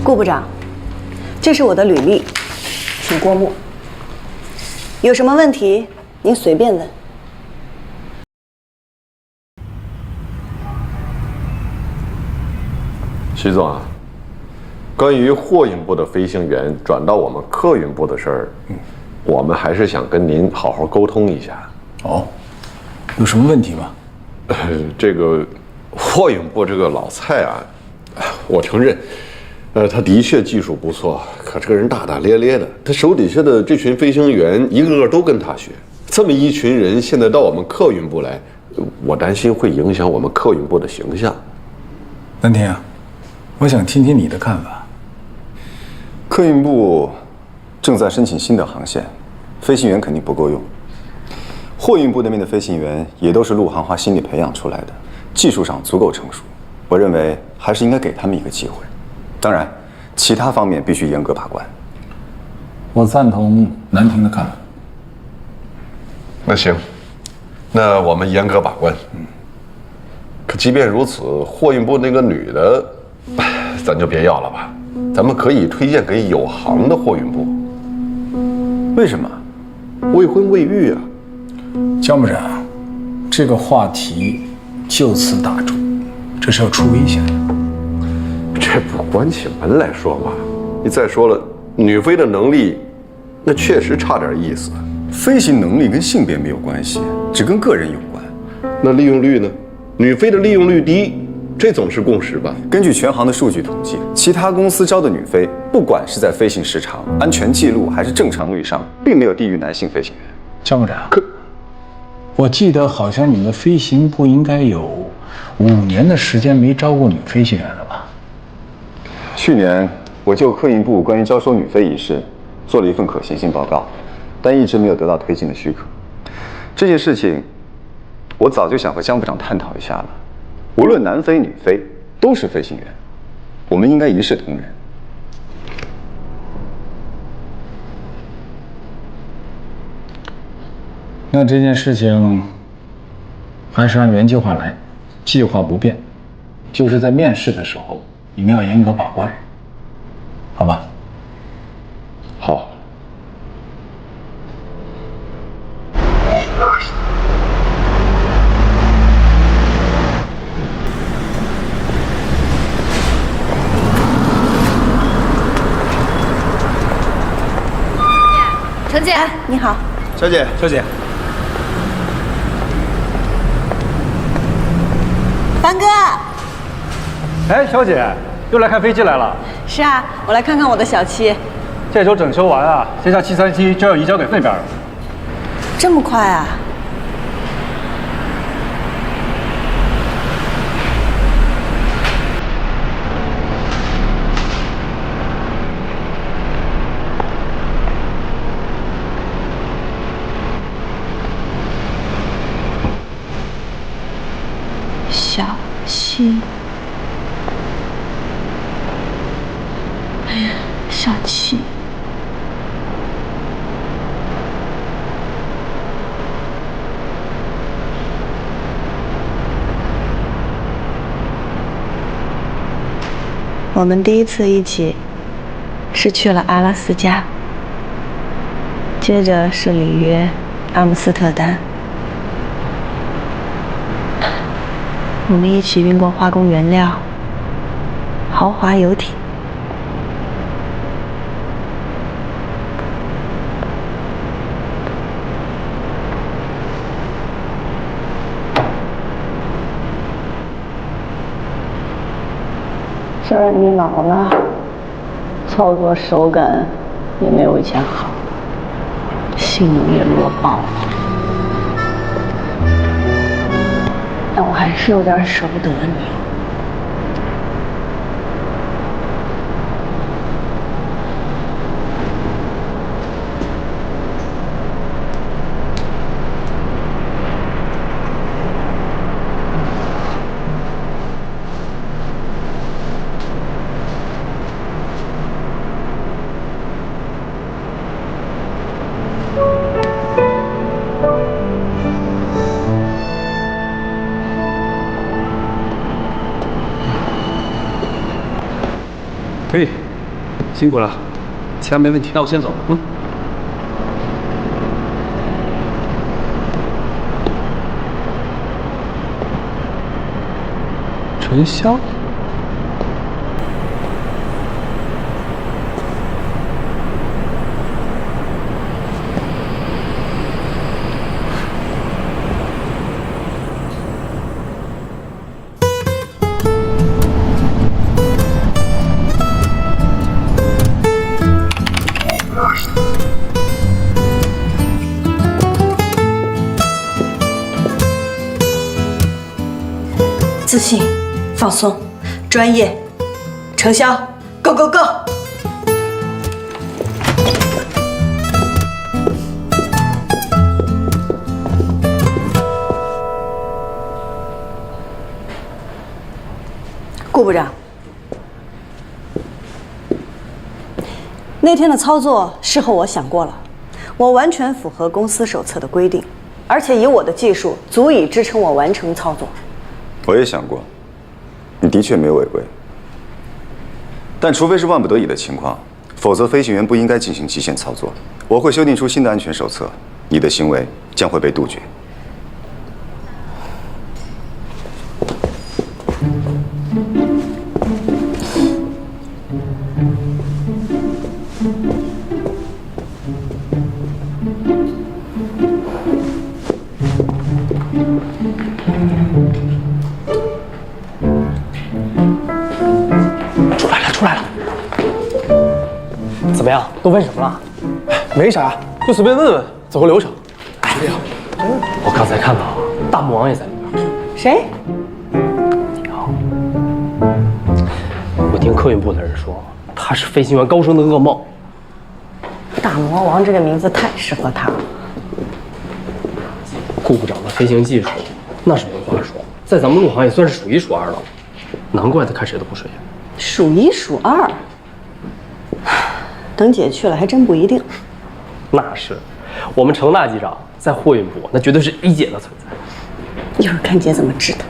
顾部长，这是我的履历，请过目。有什么问题您随便问。徐总啊，关于货运部的飞行员转到我们客运部的事儿，我们还是想跟您好好沟通一下。哦，有什么问题吗？这个货运部这个老蔡啊，我承认，他的确技术不错，可这个人大大咧咧的。他手底下的这群飞行员一个个都跟他学，这么一群人现在到我们客运部来，我担心会影响我们客运部的形象。南天啊，我想听听你的看法。客运部正在申请新的航线，飞行员肯定不够用。货运部那边的飞行员也都是陆航花心力培养出来的，技术上足够成熟。我认为还是应该给他们一个机会。当然，其他方面必须严格把关。我赞同南亭的看法。那行，那我们严格把关。可即便如此，货运部那个女的，咱就别要了吧。咱们可以推荐给有行的货运部。为什么？未婚未育啊。江部长，这个话题就此打住，这是要出危险的。这不关起门来说嘛。你再说了，女飞的能力，那确实差点意思。飞行能力跟性别没有关系，只跟个人有关。那利用率呢？女飞的利用率低，这总是共识吧？根据全行的数据统计，其他公司招的女飞，不管是在飞行时长、安全记录还是正常率上，并没有低于男性飞行员。江部长，我记得好像你们飞行部应该有5年的时间没招过女飞行员了吧？去年我就客运部关于招收女飞一事做了一份可行性报告，但一直没有得到推进的许可。这件事情，我早就想和江部长探讨一下了。无论男飞女飞，都是飞行员，我们应该一视同仁。那这件事情还是按原计划来，计划不变，就是在面试的时候你们要严格把关，好吧？好。程姐，你好，小姐，凡哥。哎，小姐，又来看飞机来了。是啊，我来看看我的小七。这周整修完啊，这架737就要移交给那边了。这么快啊？小七，哎呀，小七，我们第一次一起是去了阿拉斯加，接着是里约、阿姆斯特丹。我们一起运过化工原料、豪华游艇。虽然你老了，操作手感也没有以前好，性能也弱爆了，但我还是有点舍不得你。辛苦了，其他没问题。那我先走。陈潇。自信、放松、专业，程潇 ，Go Go Go！ 顾部长，那天的操作事后我想过了，我完全符合公司手册的规定，而且以我的技术足以支撑我完成操作。我也想过，你的确没有违规，但除非是万不得已的情况，否则飞行员不应该进行极限操作。我会修订出新的安全手册，你的行为将会被杜绝。出来了，怎么样？都问什么了？没啥，就随便问问，走个流程。哎呀，我刚才看到大魔王也在里边。谁？你好。我听客运部的人说，他是飞行员高升的噩梦。大魔王这个名字太适合他了。顾部长的飞行技术，那是没话说，在咱们陆航也算是数一数二的了，难怪他看谁都不顺眼。数一数二，等姐去了还真不一定。那是，我们程大机长在货运部那绝对是一姐的存在。一会儿看姐怎么治他。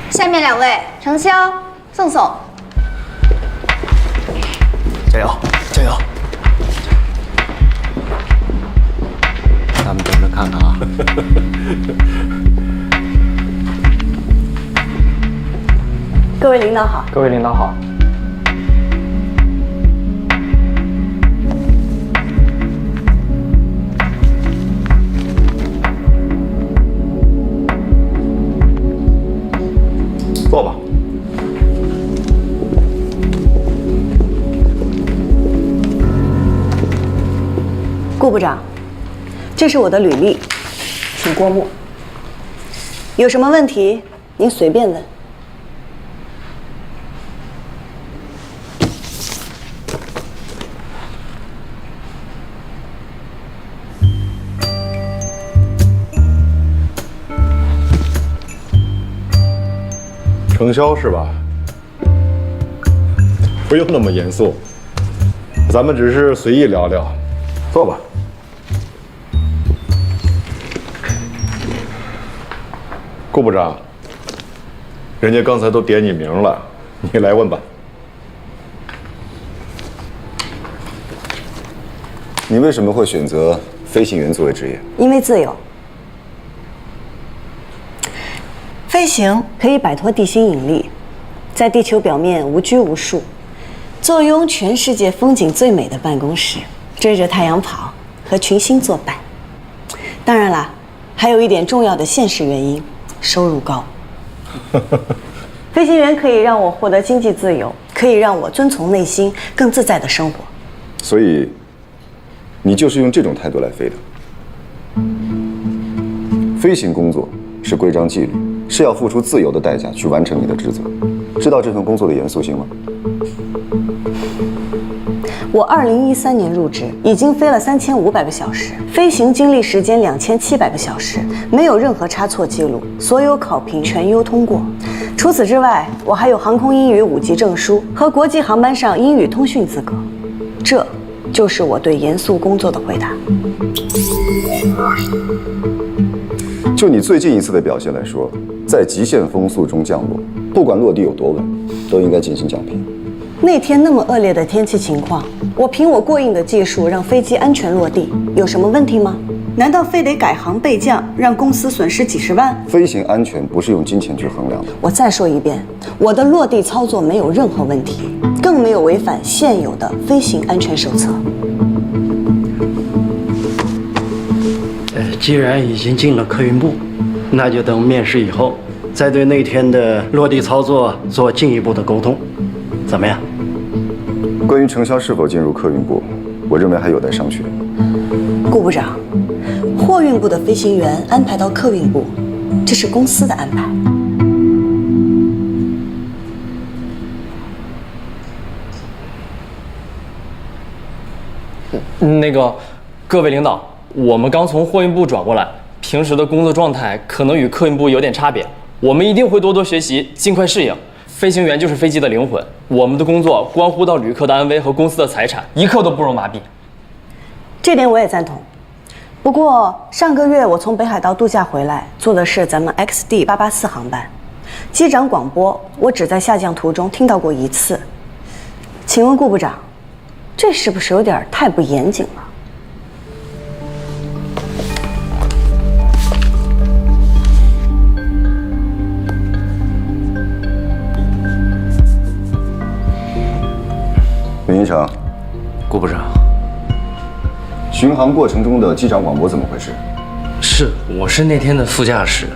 下面2位，程潇、宋宋，加油，加油！咱们等着看看啊。各位领导好。各位领导好。坐吧。顾部长，这是我的履历，请过目。有什么问题您随便问。程潇是吧？不用那么严肃，咱们只是随意聊聊。坐吧。顾部长，人家刚才都点你名了，你来问吧。你为什么会选择飞行员作为职业？因为自由。飞行可以摆脱地心引力，在地球表面无拘无束，坐拥全世界风景最美的办公室，追着太阳跑，和群星作伴。当然啦，还有一点重要的现实原因，收入高。飞行员可以让我获得经济自由，可以让我遵从内心，更自在的生活。所以，你就是用这种态度来飞的。飞行工作是规章纪律，是要付出自由的代价去完成你的职责。知道这份工作的严肃性吗？我2013年入职，已经飞了3500个小时，飞行经历时间2700个小时，没有任何差错记录，所有考评全优通过。除此之外，我还有航空英语5级证书和国际航班上英语通讯资格。这就是我对严肃工作的回答。就你最近一次的表现来说，在极限风速中降落，不管落地有多稳，都应该进行奖评。那天那么恶劣的天气情况，我凭我过硬的技术让飞机安全落地，有什么问题吗？难道非得改行备降，让公司损失几十万？飞行安全不是用金钱去衡量的。我再说一遍，我的落地操作没有任何问题，更没有违反现有的飞行安全手册。既然已经进了客运部，那就等面试以后，再对那天的落地操作做进一步的沟通，怎么样？关于程潇是否进入客运部，我认为还有待商榷。顾部长，货运部的飞行员安排到客运部，这是公司的安排。那个，各位领导，我们刚从货运部转过来，平时的工作状态可能与客运部有点差别，我们一定会多多学习，尽快适应。飞行员就是飞机的灵魂，我们的工作关乎到旅客的安危和公司的财产，一刻都不容麻痹。这点我也赞同。不过上个月我从北海道度假回来，坐的是咱们 XD884航班，机长广播我只在下降途中听到过一次。请问顾部长，这是不是有点太不严谨了？林一成，顾部长，巡航过程中的机长广播怎么回事？我是那天的副驾驶，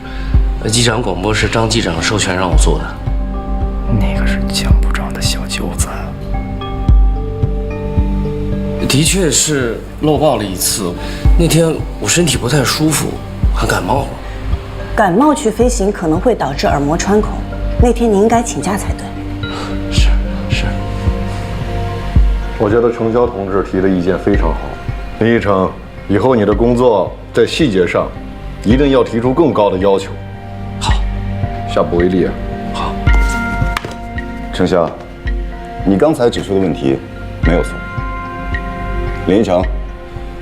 机长广播是张机长授权让我做的。那个是江部长的小舅子。的确是漏报了一次，那天我身体不太舒服，还感冒了。感冒去飞行可能会导致耳膜穿孔，那天你应该请假才对。是。我觉得程潇同志提的意见非常好。林一成，以后你的工作在细节上一定要提出更高的要求。好，下不为例啊。好。程潇，你刚才指出的问题没有错。林一成，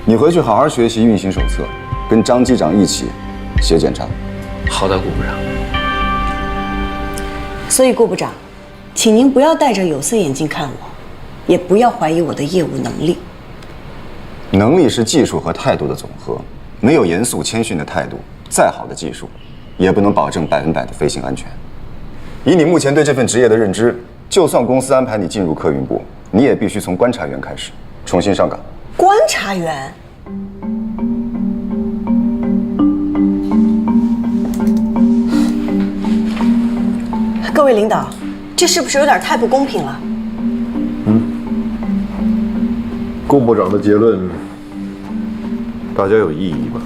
你回去好好学习运行手册，跟张机长一起写检查。好的，顾部长。所以顾部长，请您不要戴着有色眼镜看我，也不要怀疑我的业务能力。能力是技术和态度的总和，没有严肃谦逊的态度，再好的技术，也不能保证100%的飞行安全。以你目前对这份职业的认知，就算公司安排你进入客运部，你也必须从观察员开始，重新上岗。观察员？各位领导，这是不是有点太不公平了？顾部长的结论，大家有异议吗？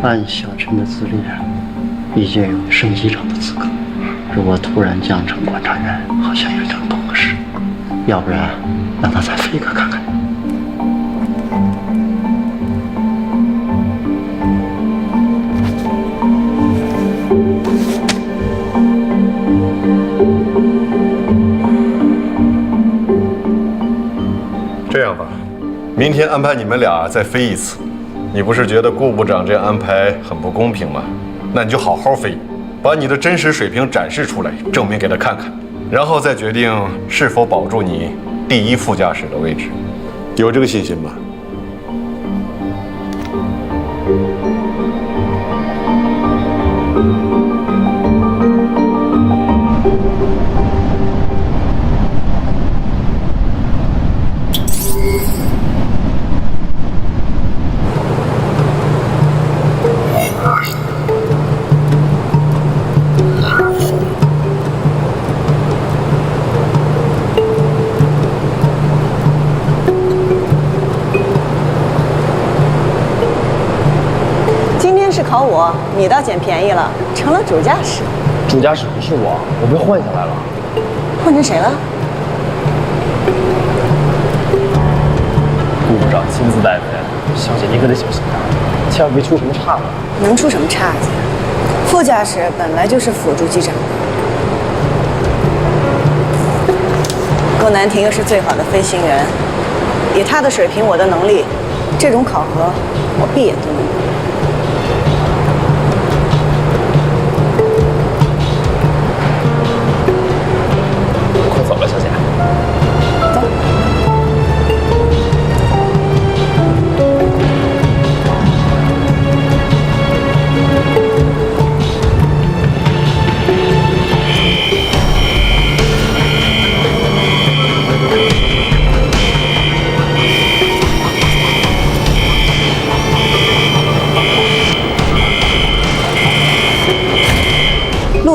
按小陈的资历，已经有升机长的资格。如果突然降成观察员，好像有点不合适。要不然，让他再飞一个看看。这样吧，明天安排你们俩再飞一次。你不是觉得顾部长这样安排很不公平吗？那你就好好飞，把你的真实水平展示出来，证明给他看看，然后再决定是否保住你第一副驾驶的位置。有这个信心吗？考我，你倒捡便宜了，成了主驾驶。主驾驶不是我，我被换下来了。换成谁了？顾部长亲自带飞，小姐你可得小心点，千万别出什么岔子。能出什么岔子？副驾驶本来就是辅助机长的。郭南亭又是最好的飞行员，以他的水平，我的能力，这种考核我闭眼都能过。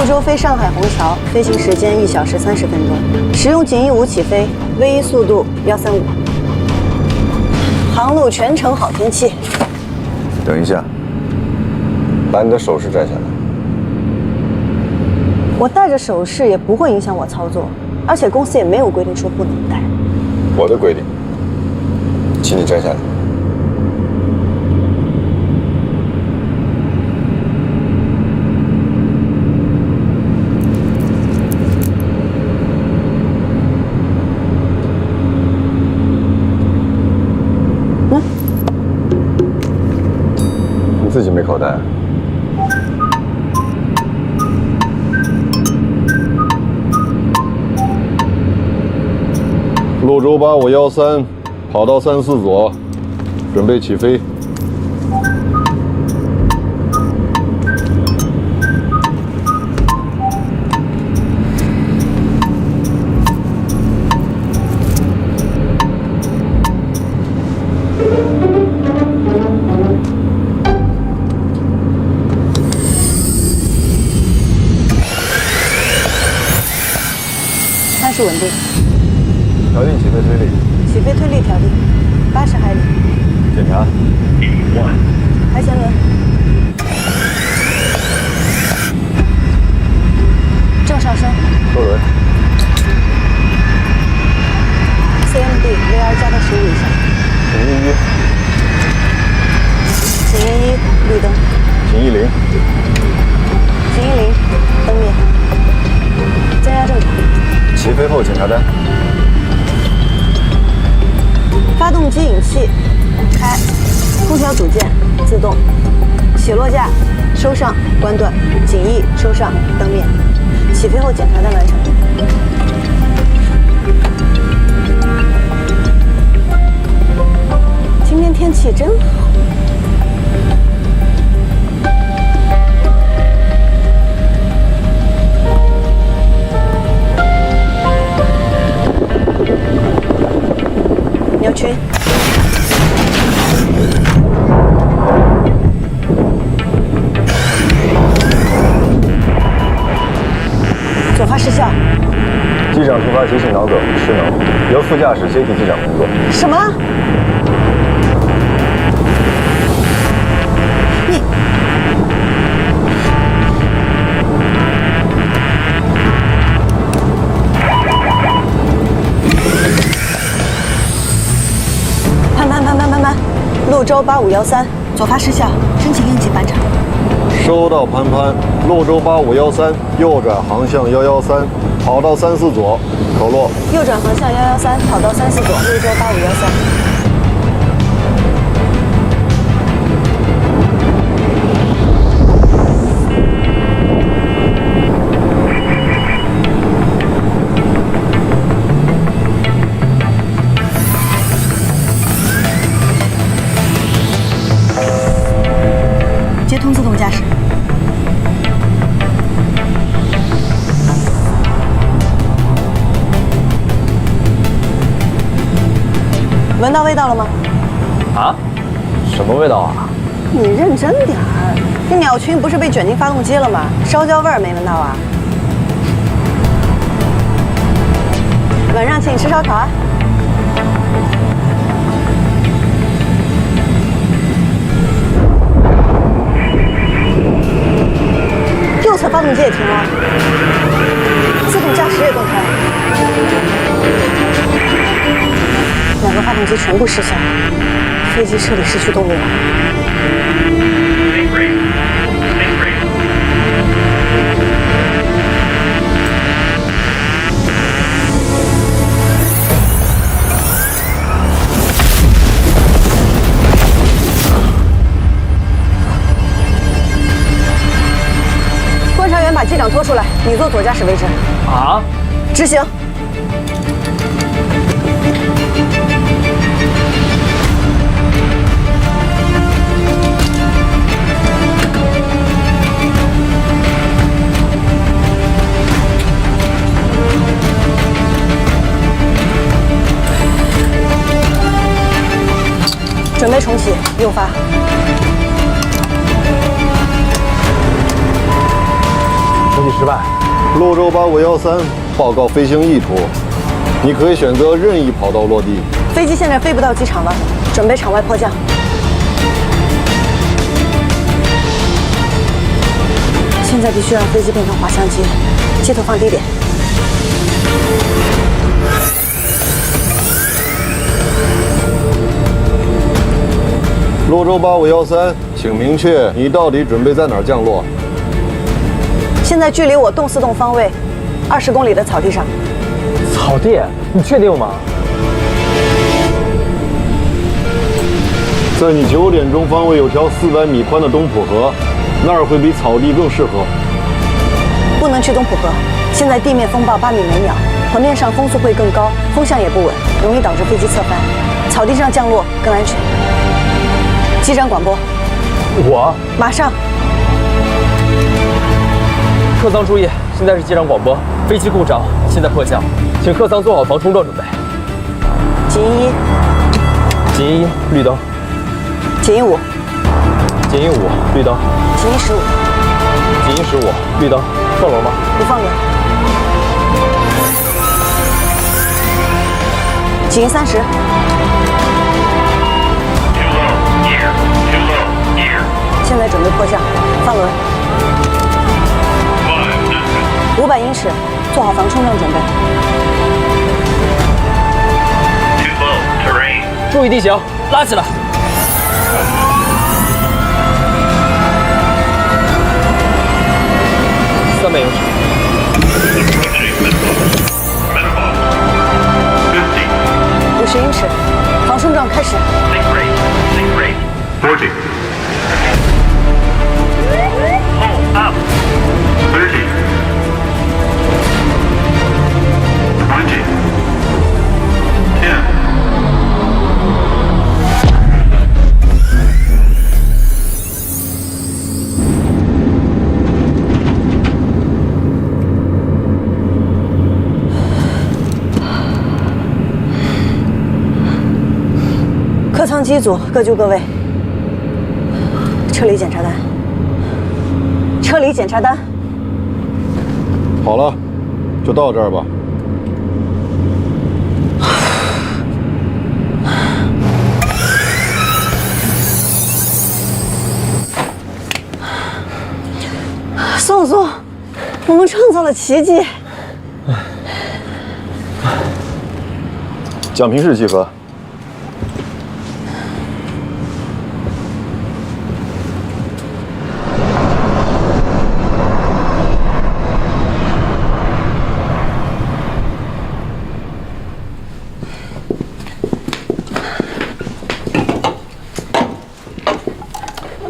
州飞上海虹桥，飞行时间1小时30分钟，使用锦翼5起飞，V1速度135，航路全程好天气。等一下，把你的首饰摘下来。我戴着首饰也不会影响我操作，而且公司也没有规定说不能戴。我的规定，请你摘下来。你自己没口袋啊？潞州8513，跑道34左，准备起飞。参数稳定，调定起飞推力，起飞推力调定，80海里。检查。排前轮，正上升，收轮。CMD VR 加到15以上。请预约。警员1绿灯，请10。警员0灯灭，增压正常。起飞后检查单。发动机引气开，空调组件自动，起落架收上关断，襟翼收上灯灭，起飞后检查单完成。今天天气真好。扭曲，左发失效。机长突发急性脑梗失能，由副驾驶接替机长工作。什么？你潘，潞州8513，左发失效，申请应急返场。收到，潘，潞州8513，右转航向113，跑道34左，口落。右转航向113，跑道34左，潞州8513。接通自动驾驶。闻到味道了吗？啊？什么味道啊？你认真点儿，这鸟群不是被卷进发动机了吗？烧焦味儿没闻到啊？晚上请你吃烧烤啊！右侧发动机也停了，自动驾驶也断开了，2个发动机全部失效，飞机彻底失去动力了。观察员把机长拖出来，你做左驾驶位置。啊？执行。准备重启，右发。什么？击失败。泸州8513报告飞行意图，你可以选择任意跑道落地。飞机现在飞不到机场了，准备场外迫降。现在必须让飞机变成滑翔机，机头放低点。泸州8513，请明确你到底准备在哪儿降落？现在距离我洞4洞方位20公里的草地上。草地？你确定吗？在你9点钟方位有条400米宽的东浦河，那儿会比草地更适合。不能去东浦河，现在地面风暴8米每秒，河面上风速会更高，风向也不稳，容易导致飞机侧翻。草地上降落更安全。机长广播。我马上。客舱注意，现在是机长广播，飞机故障，现在迫降，请客舱做好防冲撞准备。警1，警1，绿灯。警1 5，警1 5，绿灯。警1 15，警1 15，绿灯。放轮吗？不放轮。警1 30。现在准备迫降，放轮。500英尺，做好防冲撞准备。注意地形，拉起来。300英尺。50英尺，防冲撞开始。40. Hold up. 30. 20. 10. 客舱机组各就各位。撤离检查单。撤离检查单。好了，就到这儿吧。宋宋，我们创造了奇迹。奖评室集合。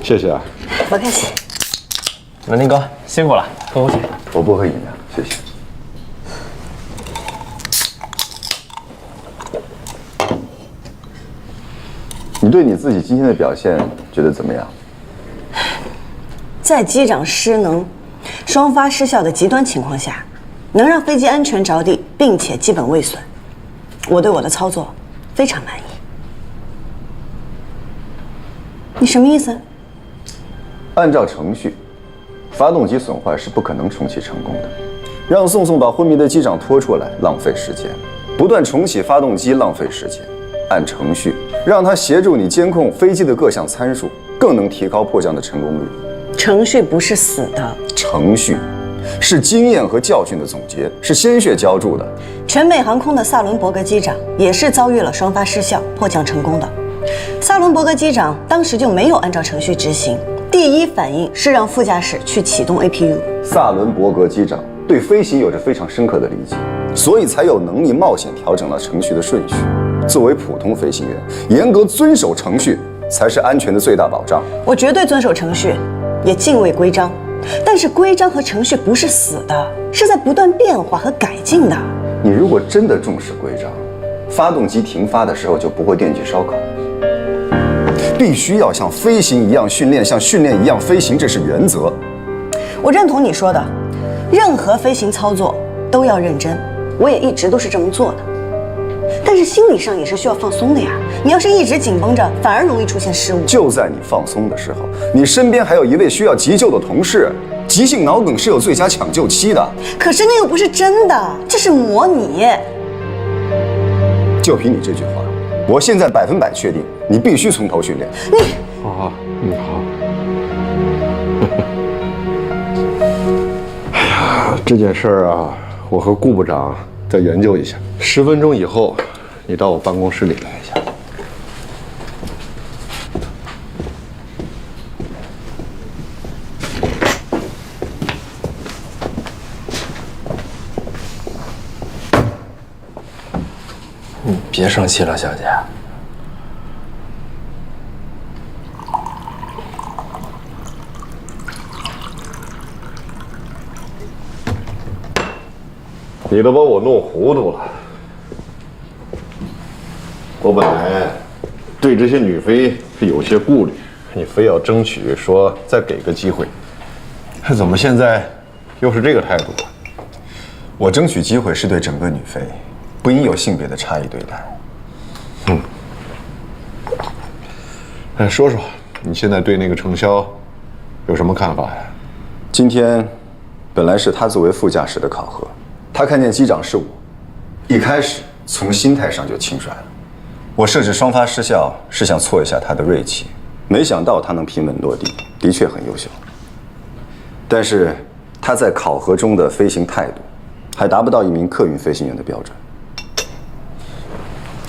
谢谢啊。不客气。文林哥，辛苦了，喝口水。我不喝饮料，谢谢。你对你自己今天的表现觉得怎么样？在机长失能、双发失效的极端情况下，能让飞机安全着地，并且基本未损，我对我的操作非常满意。你什么意思？按照程序，发动机损坏是不可能重启成功的。让宋宋把昏迷的机长拖出来，浪费时间；不断重启发动机，浪费时间。按程序，让他协助你监控飞机的各项参数，更能提高迫降的成功率。程序不是死的，程序是经验和教训的总结，是鲜血浇筑的。全美航空的萨伦伯格机长也是遭遇了双发失效，迫降成功的。萨伦伯格机长当时就没有按照程序执行，第一反应是让副驾驶去启动 APU。萨伦伯格机长对飞行有着非常深刻的理解，所以才有能力冒险调整了程序的顺序。作为普通飞行员，严格遵守程序才是安全的最大保障。我绝对遵守程序，也敬畏规章，但是规章和程序不是死的，是在不断变化和改进的。你如果真的重视规章，发动机停发的时候就不会惦记烧烤。必须要像飞行一样训练，像训练一样飞行，这是原则。我认同你说的，任何飞行操作都要认真，我也一直都是这么做的。但但是心理上也是需要放松的呀。你要是一直紧绷着，反而容易出现失误。就在你放松的时候，你身边还有一位需要急救的同事。急性脑梗是有最佳抢救期的。可是那又不是真的，这是模拟。就凭你这句话，我现在100%确定，你必须从头训练。你好，好。哎呀，这件事儿啊，我和顾部长再研究一下。10分钟以后，你到我办公室里来一下。你别生气了，小姐。你都把我弄糊涂了。我本来对这些女飞是有些顾虑，你非要争取说再给个机会，怎么现在又是这个态度？我争取机会是对整个女飞，不应有性别的差异对待。说说你现在对那个程潇有什么看法呀？今天本来是他作为副驾驶的考核，他看见机长是我，一开始从心态上就轻率了。我设置双发失效是想挫一下他的锐气，没想到他能平稳落地，的确很优秀。但是他在考核中的飞行态度，还达不到一名客运飞行员的标准。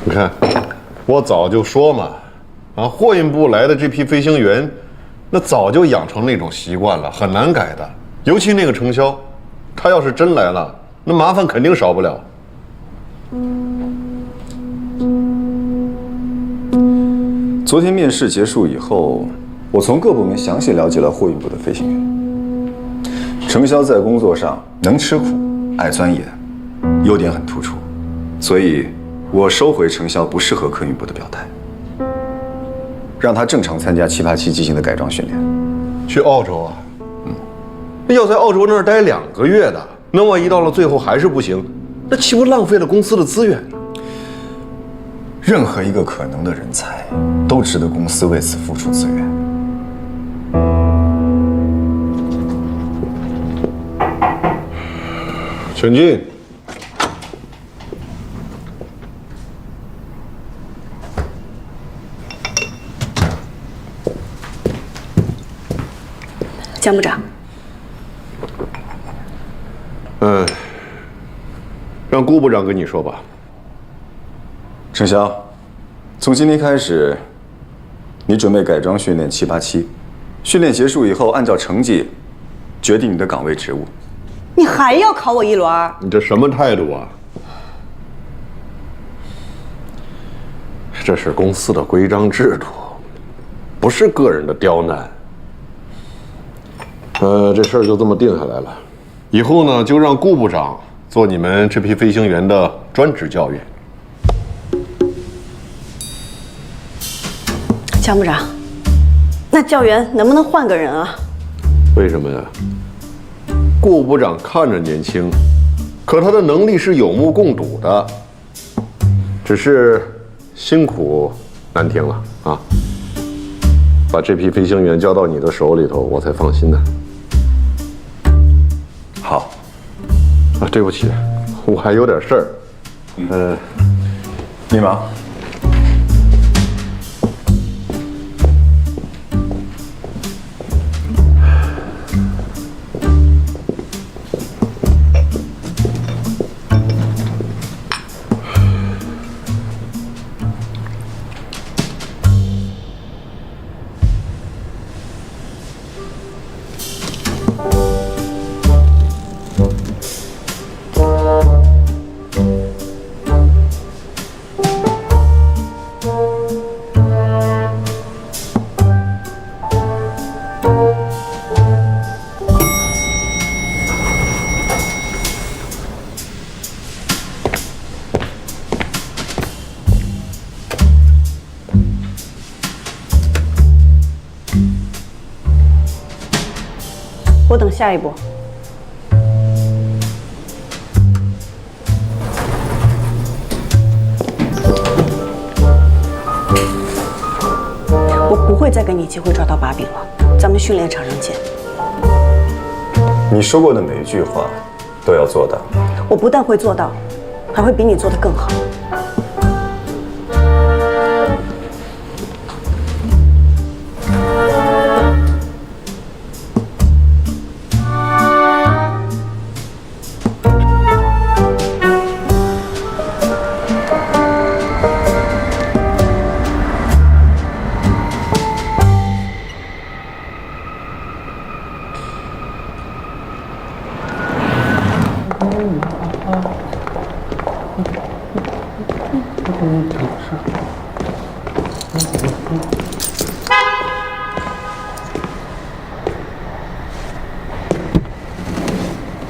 你看，我早就说嘛，货运部来的这批飞行员，那早就养成那种习惯了，很难改的。尤其那个程潇，他要是真来了，那麻烦肯定少不了。昨天面试结束以后，我从各部门详细了解了货运部的飞行员。程潇在工作上能吃苦，爱钻研，优点很突出，所以我收回程潇不适合客运部的表态，让他正常参加787机型的改装训练。去澳洲啊？要在澳洲那儿待2个月的，那万一到了最后还是不行，那岂不浪费了公司的资源呢？任何一个可能的人才，都值得公司为此付出资源。请进。江部长。让顾部长跟你说吧。程潇，从今天开始，你准备改装训练787，训练结束以后，按照成绩决定你的岗位职务。你还要考我一轮？你这什么态度啊？这是公司的规章制度，不是个人的刁难。这事儿就这么定下来了。以后呢，就让顾部长做你们这批飞行员的专职教员。江部长，那教员能不能换个人啊？为什么呀？顾部长看着年轻，可他的能力是有目共睹的，只是辛苦难听了啊！把这批飞行员交到你的手里头，我才放心呢。好。对不起，我还有点事儿。你忙。我等下一步。我不会再给你机会抓到把柄了。咱们训练场上见。你说过的每一句话都要做到。我不但会做到，还会比你做得更好。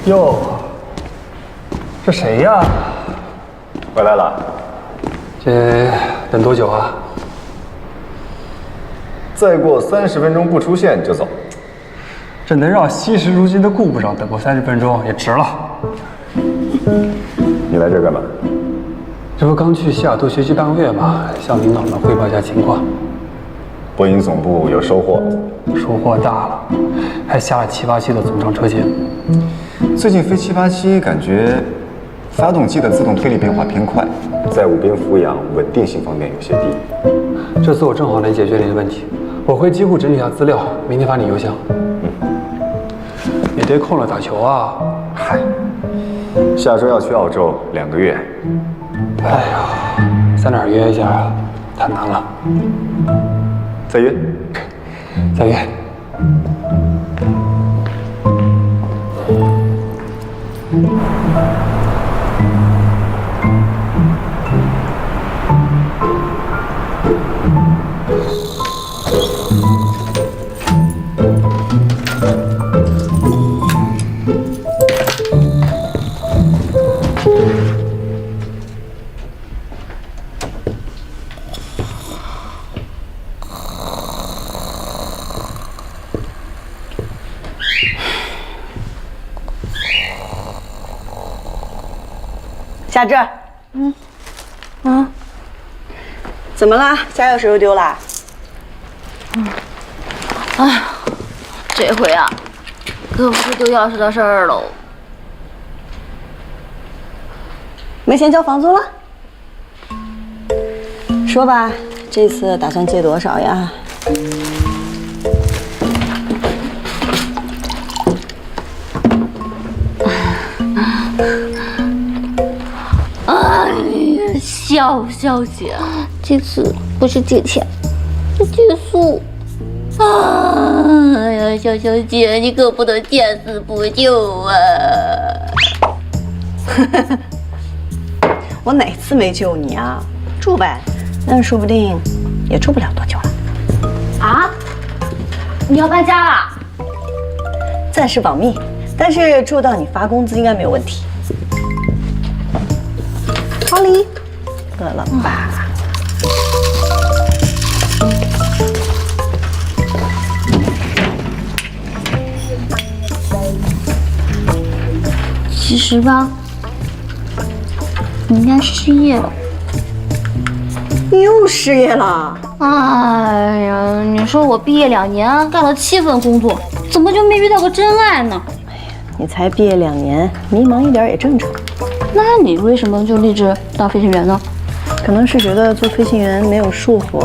哟，这谁呀？回来了。这等多久啊？再过30分钟不出现就走。这能让惜时如金的顾部长等过30分钟也值了。你来这干嘛？这不刚去西雅图学习半个月吗？向领导们汇报一下情况。波音总部有收获，收获大了，还下了787的总长车型。最近飞787感觉发动机的自动推力变化偏快，在五边俯仰稳定性方面有些低。这次我正好能解决你的问题，我回机库整理一下资料，明天发你邮箱。你得空了打球啊！嗨，下周要去澳洲2个月。哎呀，在哪儿约一下啊？太难了。再约。再约。夏至，怎么了？家钥匙又丢了？哎，这回啊，可不是丢钥匙的事儿喽。没钱交房租了？说吧，这次打算借多少呀？小姐，这次不是借钱，是借宿。哎呀，小姐，你可不能见死不救啊！我哪次没救你啊？住呗，但说不定也住不了多久了。啊？你要搬家啦？暂时保密，但是住到你发工资应该没有问题。好礼，饿了吧？其实吧，你应该失业了。你又失业了？哎呀，你说我毕业2年，干了7份工作，怎么就没遇到个真爱呢？哎呀，你才毕业2年，迷茫一点也正常。那你为什么就立志当飞行员呢？可能是觉得做飞行员没有束缚，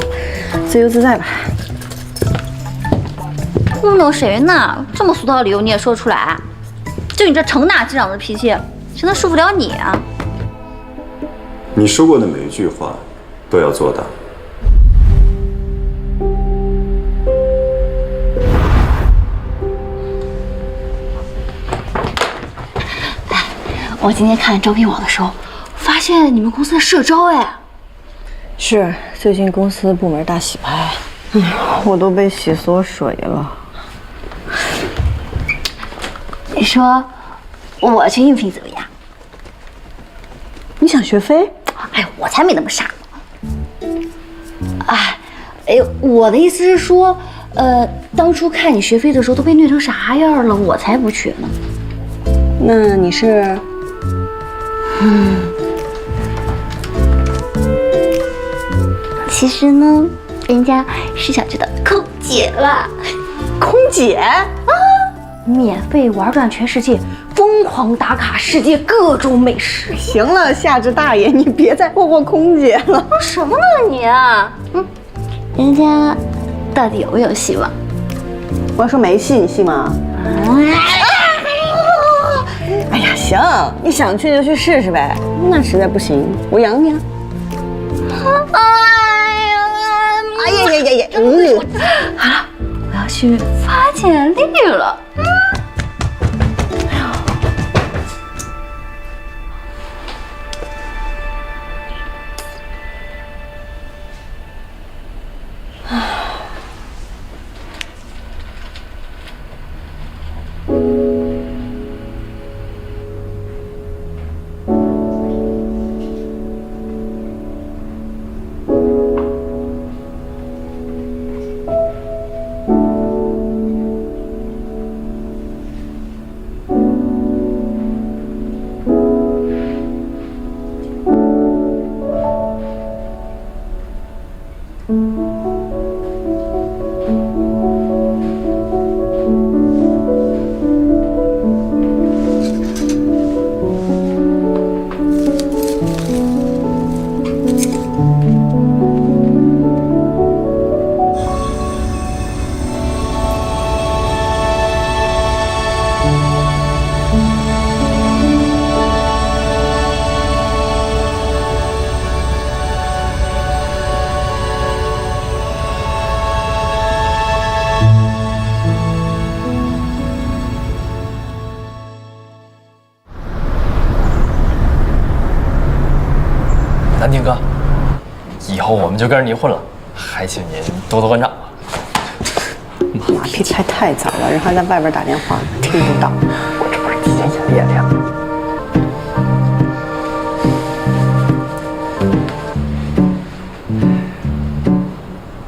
自由自在吧。糊弄谁呢？这么俗套的理由你也说出来？就你这成大机长的脾气，谁能束缚了你啊？你说过的每一句话都要做到。我今天看招聘网的时候，发现你们公司在社招哎。是，最近公司部门大洗牌，我都被洗缩水了。你说我去应聘怎么样？你想学飞？哎，我才没那么傻呢。哎，我的意思是说，当初看你学飞的时候都被虐成啥样了，我才不去呢。那你是？其实呢，人家是想知道空姐了。空姐啊，免费玩转全世界，疯狂打卡世界各种美食。行了，夏至大爷，你别再霍霍空姐了。说什么呢你啊？人家到底有没有戏吗？我要说没戏，你信吗？哎呀，行，你想去就去试试呗。那实在不行，我养你啊。哎呀呀呀呀！好了，我要去发简历了。南丁哥，以后我们就跟着您混了，还请您多多关照。马屁拍太早了，人还在外边打电话，听不到。我这不是提前演练吗？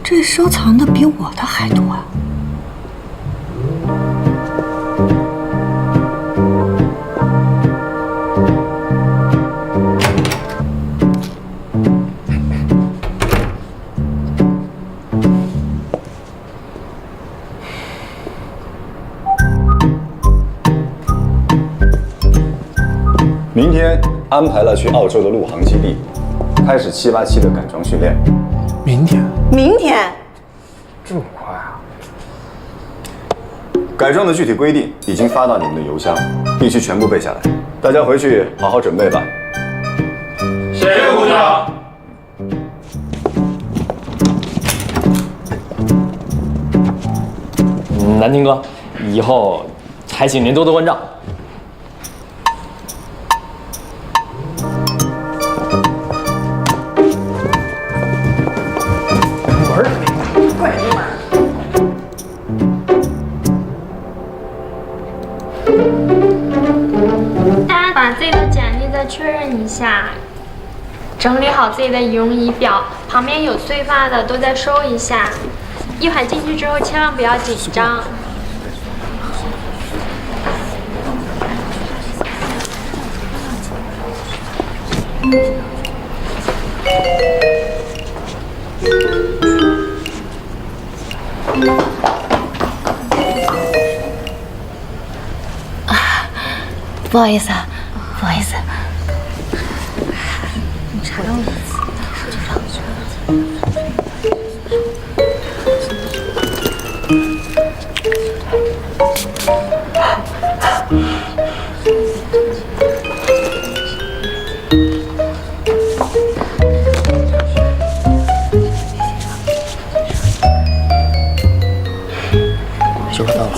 这收藏的比我的还多啊！明天安排了去澳洲的陆航基地，开始787的改装训练。明天？明天？这么快啊？改装的具体规定已经发到你们的邮箱，必须全部背下来。大家回去好好准备吧。谢谢部长。南丁哥，以后还请您多多关照。大家把自己的简历再确认一下，整理好自己的仪容仪表，旁边有碎发的都再收一下。一会儿进去之后千万不要紧张。不好意思啊，不好意思。查到了。就到了。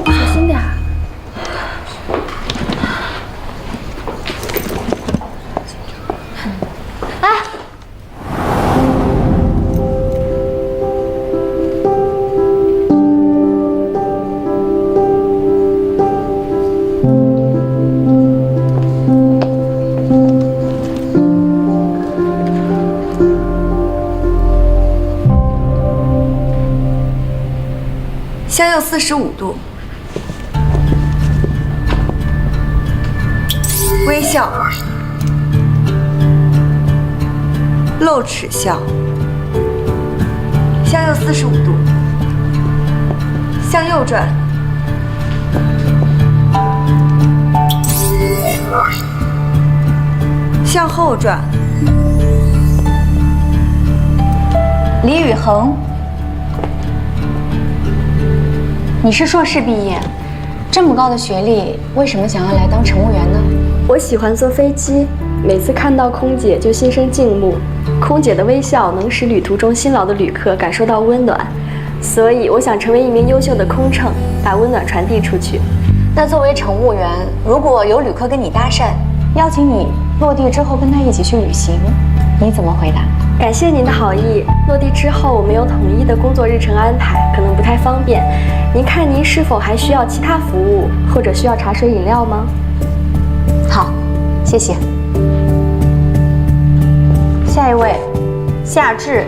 小心点儿。香柚45度，笑，露齿笑，向右45度，向右转，向后转。李宇恒，你是硕士毕业，这么高的学历，为什么想要来当乘务员呢？我喜欢坐飞机，每次看到空姐就心生敬慕。空姐的微笑能使旅途中辛劳的旅客感受到温暖，所以我想成为一名优秀的空乘，把温暖传递出去。那作为乘务员，如果有旅客跟你搭讪，邀请你落地之后跟他一起去旅行，你怎么回答？感谢您的好意。落地之后，我们有统一的工作日程安排，可能不太方便。您看您是否还需要其他服务，或者需要茶水饮料吗？好，谢谢。下一位，夏至。